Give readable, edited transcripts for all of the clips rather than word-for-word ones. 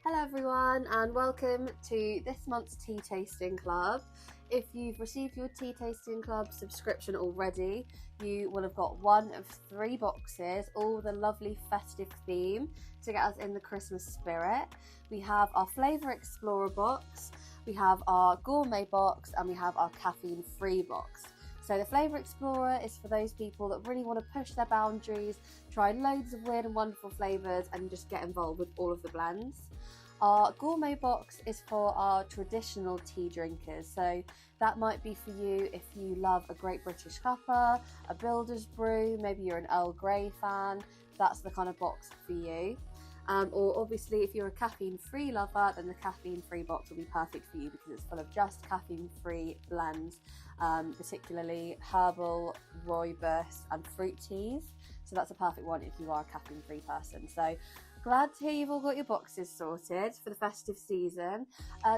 Hello everyone and welcome to this month's Tea Tasting Club. If you've received your Tea Tasting Club subscription already, you will have got one of 3 boxes, all with a lovely festive theme to get us in the Christmas spirit. We have our Flavour Explorer box, we have our Gourmet Box, and we have our Caffeine Free Box. So the Flavour Explorer is for those people that really want to push their boundaries, try loads of weird and wonderful flavours and just get involved with all of the blends. Our Gourmet Box is for our traditional tea drinkers, so that might be for you if you love a Great British Cuppa, a Builder's Brew, maybe you're an Earl Grey fan, that's the kind of box for you. Or obviously if you're a caffeine-free lover, then the caffeine-free box will be perfect for you because it's full of just caffeine-free blends, particularly herbal, rooibos and fruit teas. So that's a perfect one if you are a caffeine-free person. So glad to hear you've all got your boxes sorted for the festive season.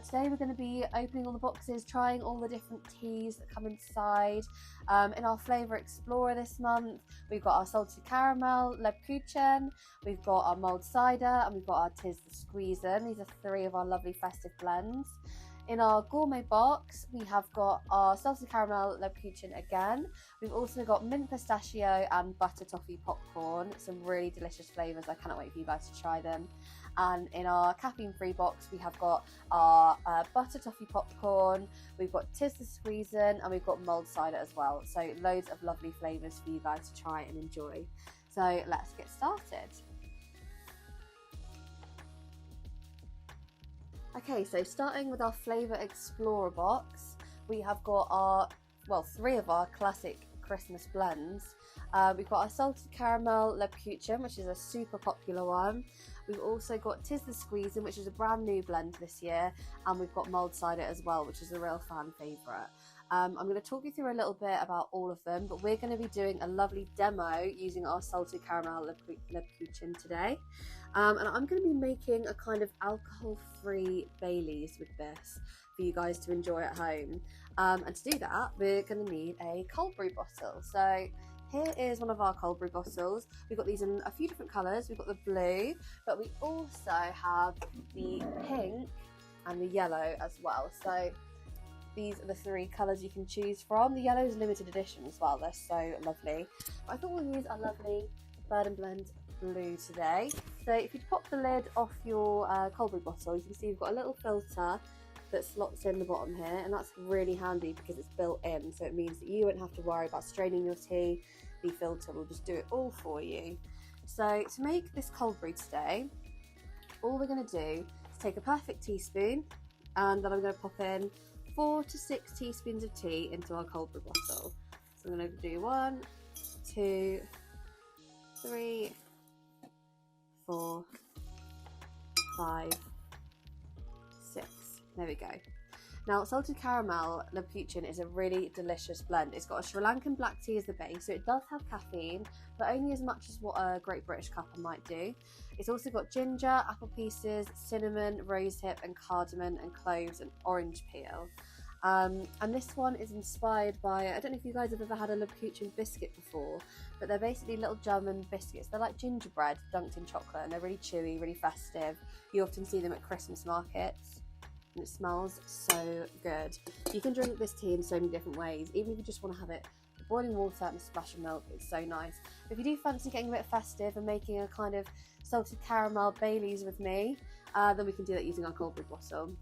Today we're going to be opening all the boxes, trying all the different teas that come inside. In our Flavour Explorer this month, we've got our salted caramel, lebkuchen, we've got our mulled cider, and we've got our tis the squeezen. These are 3 of our lovely festive blends. In our Gourmet Box, we have got our salted caramel lebkuchen again. We've also got mint pistachio and butter toffee popcorn. Some really delicious flavours. I cannot wait for you guys to try them. And in our caffeine-free box, we have got our butter toffee popcorn. We've got tis the squeezen, and we've got mulled cider as well. So loads of lovely flavours for you guys to try and enjoy. So let's get started. Okay, so starting with our Flavour Explorer box, we have got our, 3 of our classic Christmas blends. We've got our salted caramel lebkuchen, which is a super popular one. We've also got tis the squeezen, which is a brand new blend this year, and we've got mulled cider as well, which is a real fan favourite. I'm going to talk you through a little bit about all of them, but we're going to be doing a lovely demo using our salted caramel lebkuchen today. And I'm going to be making a kind of alcohol-free Baileys with this for you guys to enjoy at home. And to do that, we're going to need a cold brew bottle. So here is one of our cold brew bottles. We've got these in a few different colours. We've got the blue, but we also have the pink and the yellow as well. So these are the 3 colours you can choose from. The yellow is limited edition as well. They're so lovely. But I thought we'll use our lovely Bird and Blend blue today. So if you pop the lid off your cold brew bottle, you can see we've got a little filter that slots in the bottom here, and that's really handy because it's built in, so it means that you won't have to worry about straining your tea. The filter will just do it all for you. So to make this cold brew today, all we're going to do is take a perfect teaspoon, and then I'm going to pop in 4 to 6 teaspoons of tea into our cold brew bottle. So I'm going to do 1, 2, 3, 4, 5, 6. There we go. Now, salted caramel lebkuchen is a really delicious blend. It's got a Sri Lankan black tea as the base, so it does have caffeine, but only as much as what a Great British Cuppa might do. It's also got ginger, apple pieces, cinnamon, rosehip, and cardamom, and cloves, and orange peel. And this one is inspired by, I don't know if you guys have ever had a lebkuchen biscuit before, but they're basically little German biscuits. They're like gingerbread dunked in chocolate, and they're really chewy, really festive. You often see them at Christmas markets, and it smells so good. You can drink this tea in so many different ways, even if you just want to have it with boiling water and a splash of milk. It's so nice. If you do fancy getting a bit festive and making a kind of salted caramel Baileys with me, then we can do that using our cold brew bottle.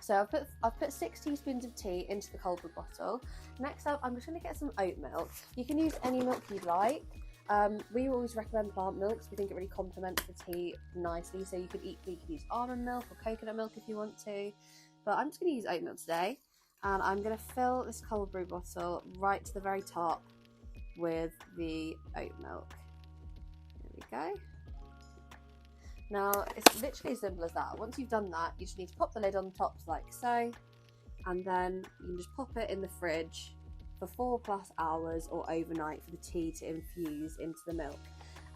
So I've put 6 teaspoons of tea into the cold brew bottle. Next up, I'm just going to get some oat milk. You can use any milk you'd like. We always recommend plant milks. We think it really complements the tea nicely. So you could use almond milk or coconut milk if you want to. But I'm just going to use oat milk today. And I'm going to fill this cold brew bottle right to the very top with the oat milk. There we go. Now, it's literally as simple as that. Once you've done that, you just need to pop the lid on top like so, and then you can just pop it in the fridge for 4+ hours or overnight for the tea to infuse into the milk.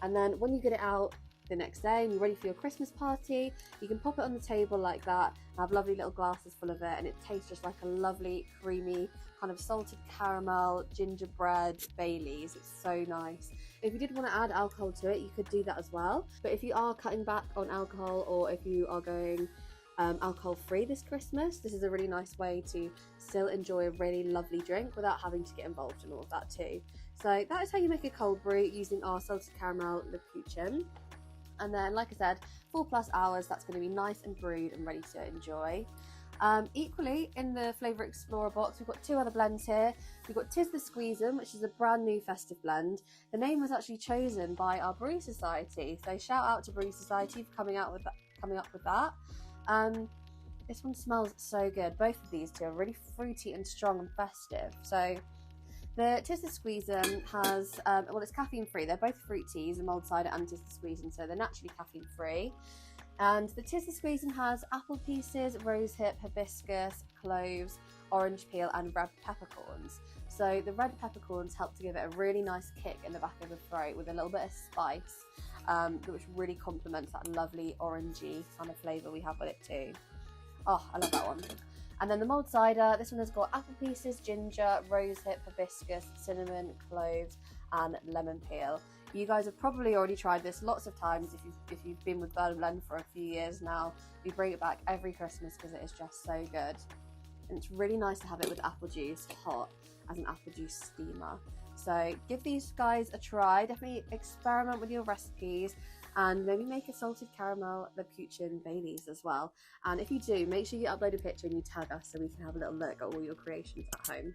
And then when you get it out the next day and you're ready for your Christmas party, you can pop it on the table like that and have lovely little glasses full of it, and it tastes just like a lovely, creamy, kind of salted caramel, gingerbread Baileys. It's so nice. If you did want to add alcohol to it, you could do that as well. But if you are cutting back on alcohol, or if you are going alcohol free this Christmas, this is a really nice way to still enjoy a really lovely drink without having to get involved in all of that too. So that is how you make a cold brew using our salted caramel liqueur. And then, like I said, 4+ hours, that's going to be nice and brewed and ready to enjoy. Equally, in the Flavour Explorer box, we've got 2 other blends here. We've got Tis the Squeezin', which is a brand new festive blend. The name was actually chosen by our Brew Society, so shout out to Brew Society for coming up with that. This one smells so good. Both of these two are really fruity and strong and festive. So the Tis the Squeezin' has, well, it's caffeine free. They're both fruit teas, the mulled cider and Tis the Squeezin', so they're naturally caffeine free. And the Tis the Squeezin' has apple pieces, rosehip, hibiscus, cloves, orange peel and red peppercorns. So the red peppercorns help to give it a really nice kick in the back of the throat with a little bit of spice, which really complements that lovely orangey kind of flavour we have with it too. Oh, I love that one. And then the mulled cider, this one has got apple pieces, ginger, rosehip, hibiscus, cinnamon, cloves and lemon peel. You guys have probably already tried this lots of times if you've been with Bird & Blend for a few years now. We bring it back every Christmas because it is just so good. And it's really nice to have it with apple juice hot as an apple juice steamer. So give these guys a try. Definitely experiment with your recipes and maybe make a salted caramel Lepuchin Baileys as well. And if you do, make sure you upload a picture and you tag us so we can have a little look at all your creations at home.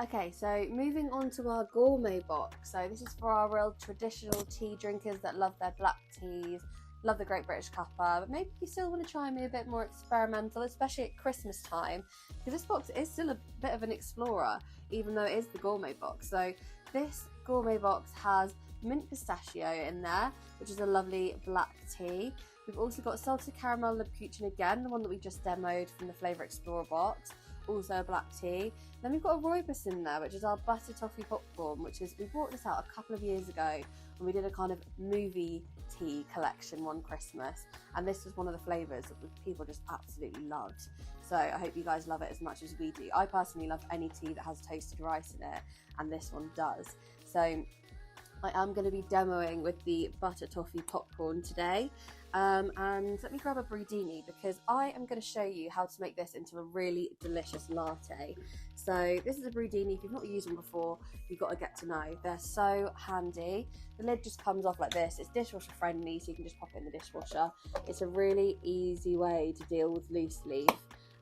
Okay, so moving on to our gourmet box. So this is for our real traditional tea drinkers that love their black teas, love the Great British Cuppa, but maybe you still want to try and be a bit more experimental, especially at Christmas time, because this box is still a bit of an explorer, even though it is the gourmet box. So this gourmet box has mint pistachio in there, which is a lovely black tea. We've also got salted caramel Lepuchin again, the one that we just demoed from the Flavour Explorer box, also a black tea. Then we've got a rooibos in there, which is our butter toffee popcorn, which is, we brought this out a couple of years ago when we did a kind of movie tea collection one Christmas, and this was one of the flavours that people just absolutely loved. So I hope you guys love it as much as we do. I personally love any tea that has toasted rice in it, and this one does. So I am going to be demoing with the butter toffee popcorn today. And let me grab a brewdini because I am going to show you how to make this into a really delicious latte. So this is a brewdini. If you've not used one before, you've got to get to know. They're so handy. The lid just comes off like this. It's dishwasher friendly, so you can just pop it in the dishwasher. It's a really easy way to deal with loose leaf.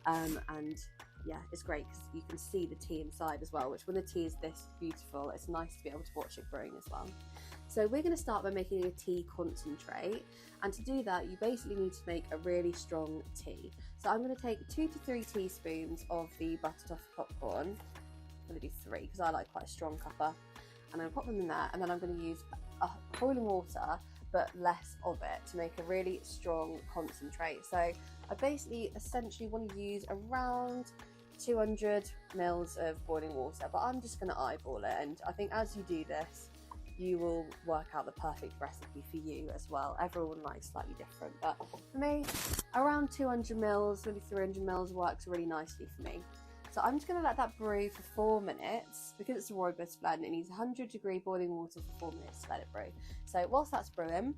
And yeah, it's great because you can see the tea inside as well, which when the tea is this beautiful, it's nice to be able to watch it brewing as well. So we're going to start by making a tea concentrate, and to do that you basically need to make a really strong tea. So I'm going to take 2 to 3 teaspoons of the butter toffee popcorn. I'm going to do 3 because I like quite a strong cuppa, and I'm going to pop them in there, and then I'm going to use boiling water but less of it to make a really strong concentrate. So I basically essentially want to use around 200 mils of boiling water, but I'm just going to eyeball it, and I think as you do this you will work out the perfect recipe for you as well. Everyone likes slightly different, but for me around 200 mils, maybe 300 mils works really nicely for me. So I'm just going to let that brew for 4 minutes. Because it's a rooibos blend, it needs 100-degree boiling water for 4 minutes to let it brew. So whilst that's brewing,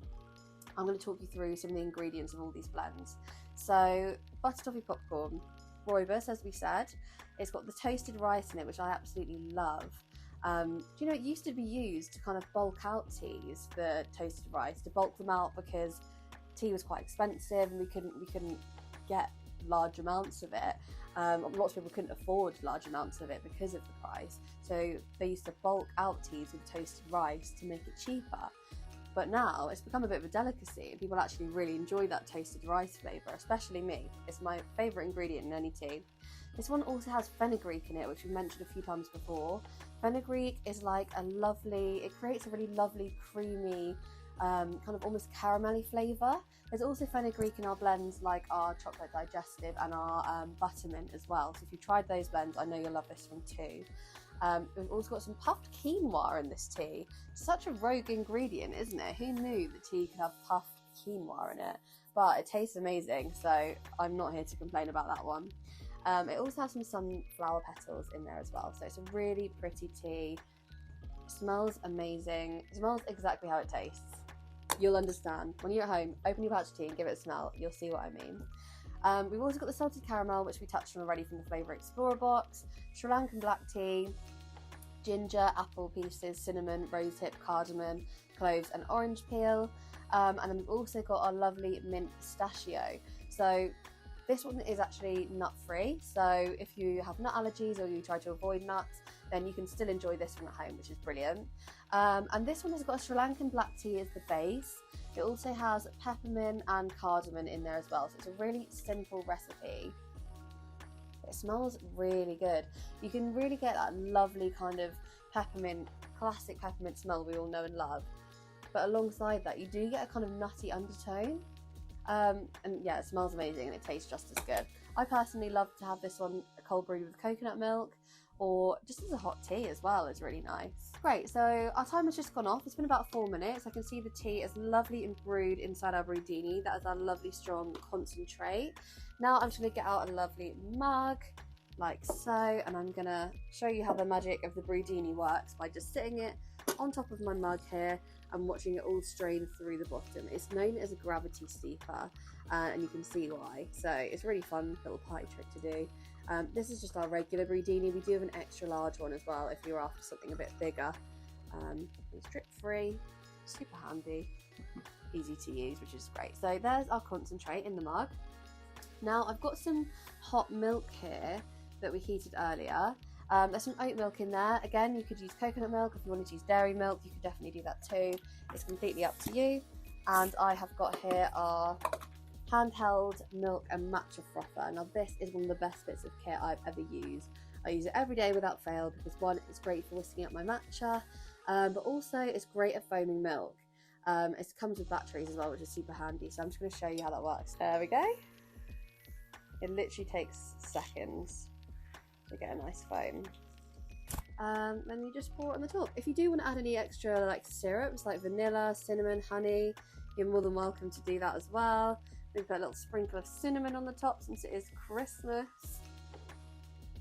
I'm going to talk you through some of the ingredients of all these blends. So butter toffee popcorn, rooibos as we said, it's got the toasted rice in it, which I absolutely love. Do you know, it used to be used to kind of bulk out teas, the toasted rice, to bulk them out because tea was quite expensive and we couldn't get large amounts of it. Lots of people couldn't afford large amounts of it because of the price, so they used to bulk out teas with toasted rice to make it cheaper. But now it's become a bit of a delicacy and people actually really enjoy that toasted rice flavour, especially me. It's my favourite ingredient in any tea. This one also has fenugreek in it, which we mentioned a few times before. Fenugreek is like a lovely, it creates a really lovely creamy, kind of almost caramelly flavour. There's also fenugreek in our blends like our chocolate digestive and our buttermint as well. So if you tried those blends, I know you'll love this one too. We've also got some puffed quinoa in this tea. Such a rogue ingredient, isn't it? Who knew that tea could have puffed quinoa in it? But it tastes amazing, so I'm not here to complain about that one. It also has some sunflower petals in there as well, so it's a really pretty tea. It smells amazing. It smells exactly how it tastes. You'll understand. When you're at home, open your pouch of tea and give it a smell. You'll see what I mean. We've also got the salted caramel, which we touched on already from the Flavour Explorer box, Sri Lankan black tea, ginger, apple pieces, cinnamon, rosehip, cardamom, cloves and orange peel. And then we've also got our lovely mint pistachio. So this one is actually nut free, so if you have nut allergies or you try to avoid nuts, then you can still enjoy this one at home, which is brilliant. And this one has got a Sri Lankan black tea as the base. It also has peppermint and cardamom in there as well, so it's a really simple recipe. It smells really good. You can really get that lovely kind of peppermint, classic peppermint smell we all know and love. But alongside that, you do get a kind of nutty undertone. And yeah, it smells amazing and it tastes just as good. I personally love to have this one cold brewed with coconut milk, or just as a hot tea as well. It's really nice. Great, so our timer's just gone off. It's been about 4 minutes. I can see the tea is lovely and brewed inside our brewdini. That is our lovely strong concentrate. Now I'm just going to get out a lovely mug like so, and I'm going to show you how the magic of the brewdini works by just sitting it on top of my mug here and watching it all strain through the bottom. It's known as a gravity steeper, and you can see why. So it's a really fun little party trick to do. This is just our regular brewdini. We do have an extra large one as well if you're after something a bit bigger. It's drip free, super handy, easy to use, which is great. So there's our concentrate in the mug. Now I've got some hot milk here that we heated earlier. There's some oat milk in there. Again, you could use coconut milk. If you wanted to use dairy milk, you could definitely do that too. It's completely up to you. And I have got here our handheld milk and matcha frother. Now this is one of the best bits of kit I've ever used. I use it every day without fail because one, it's great for whisking up my matcha, but also it's great at foaming milk. It comes with batteries as well, which is super handy. So I'm just going to show you how that works. There we go. It literally takes seconds to get a nice foam. Then you just pour it on the top. If you do want to add any extra like syrups like vanilla, cinnamon, honey, you're more than welcome to do that as well. We've got a little sprinkle of cinnamon on the top since it is Christmas.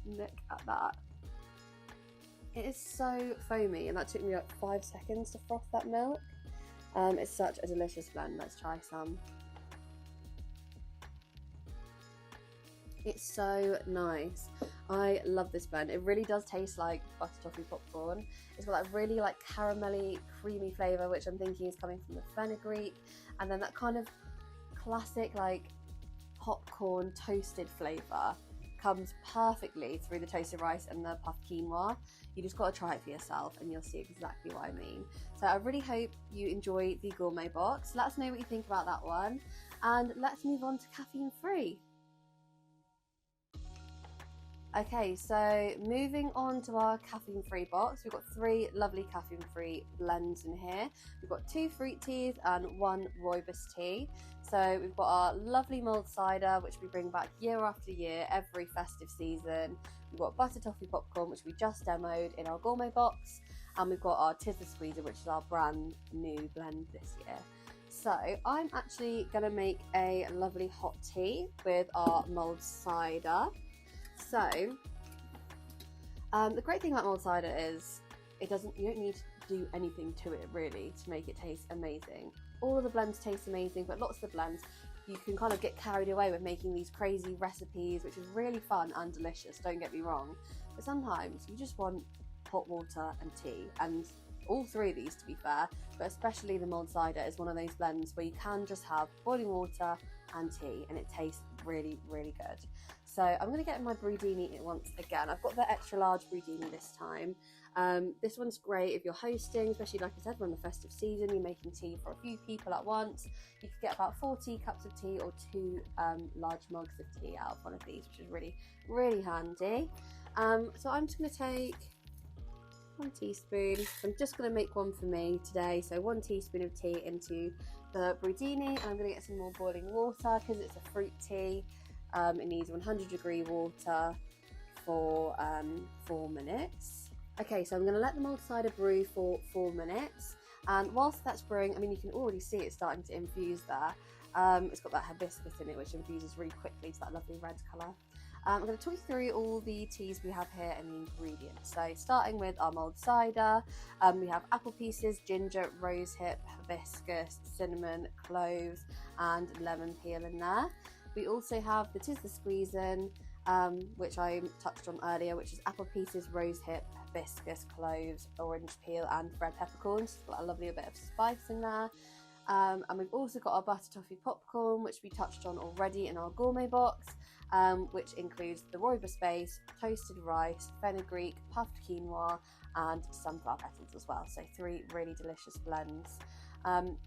Look at that. It is so foamy, and that took me like 5 seconds to froth that milk. It's such a delicious blend. Let's try some. It's so nice. I love this blend. It really does taste like butter toffee popcorn. It's got that really like caramelly, creamy flavour, which I'm thinking is coming from the fenugreek, and then that kind of classic like popcorn toasted flavour comes perfectly through the toasted rice and the puffed quinoa. You just got to try it for yourself and you'll see exactly what I mean. So I really hope you enjoy the gourmet box. Let us know what you think about that one, and let's move on to caffeine free. Okay, so moving on to our caffeine free box, we've got 3 lovely caffeine free blends in here. We've got 2 fruit teas and 1 rooibos tea. So we've got our lovely mulled cider, which we bring back year after year, every festive season. We've got butter toffee popcorn, which we just demoed in our gourmet box. And we've got our Tizzler squeezer, which is our brand new blend this year. So I'm actually going to make a lovely hot tea with our mulled cider. So, the great thing about mulled cider is you don't need to do anything to it really to make it taste amazing. All of the blends taste amazing, but lots of the blends you can kind of get carried away with making these crazy recipes, which is really fun and delicious, don't get me wrong. But sometimes you just want hot water and tea, and all 3 of these to be fair, but especially the mulled cider is one of those blends where you can just have boiling water and tea and it tastes really, really good. So I'm going to get in my brewdini once again. I've got the extra large brewdini this time. This one's great if you're hosting, especially like I said, we're in the festive season, you're making tea for a few people at once. You could get about 4 teacups of tea or 2 large mugs of tea out of one of these, which is really, really handy. So I'm just going to take 1 teaspoon. I'm just going to make one for me today. So 1 teaspoon of tea into the brewdini, and I'm going to get some more boiling water because it's a fruit tea. It needs 100-degree water for 4 minutes. Okay, so I'm going to let the mulled cider brew for 4 minutes, and whilst that's brewing, I mean, you can already see it starting to infuse there. It's got that hibiscus in it, which infuses really quickly to that lovely red colour. I'm going to talk you through all the teas we have here and the ingredients. So starting with our mulled cider, we have apple pieces, ginger, rosehip, hibiscus, cinnamon, cloves and lemon peel in there. We also have the Tis the Squeezin', which I touched on earlier, which is apple pieces, rosehip, hibiscus, cloves, orange peel and red peppercorns. It's got a lovely bit of spice in there. And we've also got our butter toffee popcorn, which we touched on already in our gourmet box, which includes the rooibos base, toasted rice, fenugreek, puffed quinoa and sunflower petals as well. So 3 really delicious blends.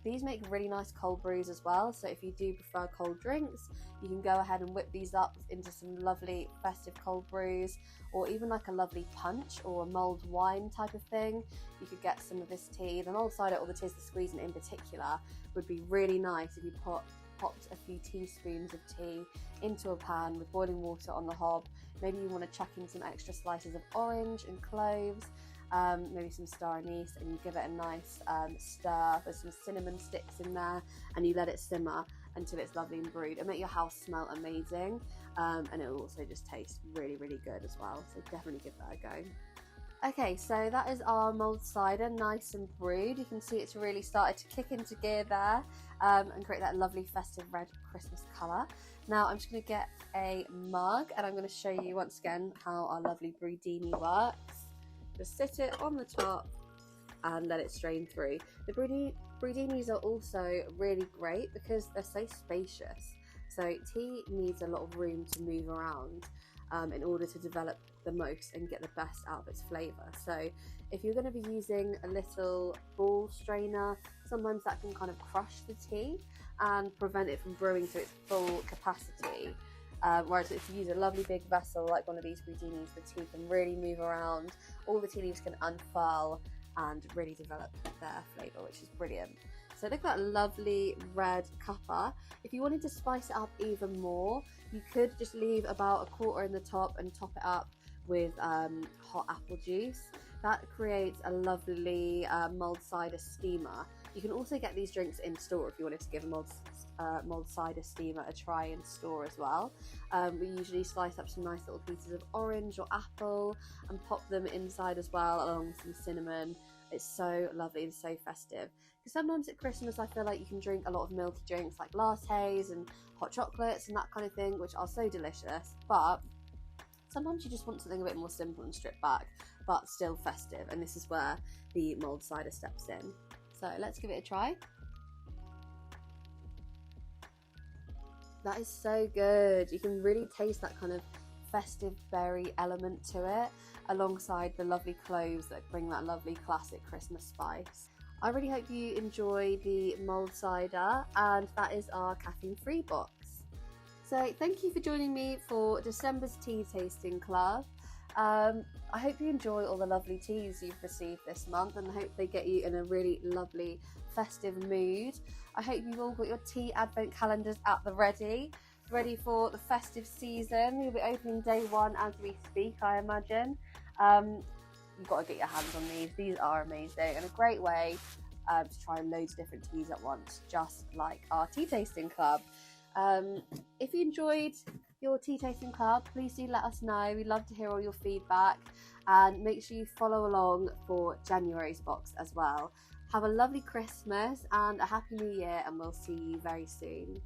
These make really nice cold brews as well, so if you do prefer cold drinks, you can go ahead and whip these up into some lovely festive cold brews, or even like a lovely punch or a mulled wine type of thing. You could get some of this tea. The mulled cider or the Tis the Squeezin' in particular would be really nice if you popped a few teaspoons of tea into a pan with boiling water on the hob. Maybe you want to chuck in some extra slices of orange and cloves, maybe some star anise, and you give it a nice stir with some cinnamon sticks in there, and you let it simmer until it's lovely and brewed. It'll make your house smell amazing, and it'll also just taste really, really good as well, so definitely give that a go. Okay, so that is our mulled cider, nice and brewed. You can see it's really started to kick into gear there, and create that lovely festive red Christmas colour. Now I'm just going to get a mug, and I'm going to show you once again how our lovely brewdini works. Just sit it on the top and let it strain through. The brewdinis are also really great because they're so spacious. So tea needs a lot of room to move around in order to develop the most and get the best out of its flavour. So if you're going to be using a little ball strainer, sometimes that can kind of crush the tea and prevent it from brewing to its full capacity. Whereas if you use a lovely big vessel like one of these brewdinis, the tea can really move around, all the tea leaves can unfurl and really develop their flavour, which is brilliant. So look at that lovely red cuppa. If you wanted to spice it up even more, you could just leave about a quarter in the top and top it up with hot apple juice. That creates a lovely mulled cider steamer. You can also get these drinks in store if you wanted to give a mulled cider steamer a try in store as well. We usually slice up some nice little pieces of orange or apple and pop them inside as well, along with some cinnamon. It's so lovely and so festive. Because sometimes at Christmas I feel like you can drink a lot of milky drinks like lattes and hot chocolates and that kind of thing, which are so delicious, but sometimes you just want something a bit more simple and stripped back, but still festive, and this is where the mulled cider steps in. So let's give it a try. That is so good. You can really taste that kind of festive berry element to it, alongside the lovely cloves that bring that lovely classic Christmas spice. I really hope you enjoy the mulled cider, and that is our caffeine free box. So thank you for joining me for December's tea tasting club. I hope you enjoy all the lovely teas you've received this month, and I hope they get you in a really lovely festive mood. I hope you've all got your tea advent calendars at the ready for the festive season. You'll be opening day 1 as we speak, I imagine. You've got to get your hands on these. These are amazing and a great way to try loads of different teas at once, just like our tea tasting club. If you enjoyed your tea tasting club, please do let us know. We'd love to hear all your feedback, and make sure you follow along for January's box as well. Have a lovely Christmas and a happy new year, and we'll see you very soon.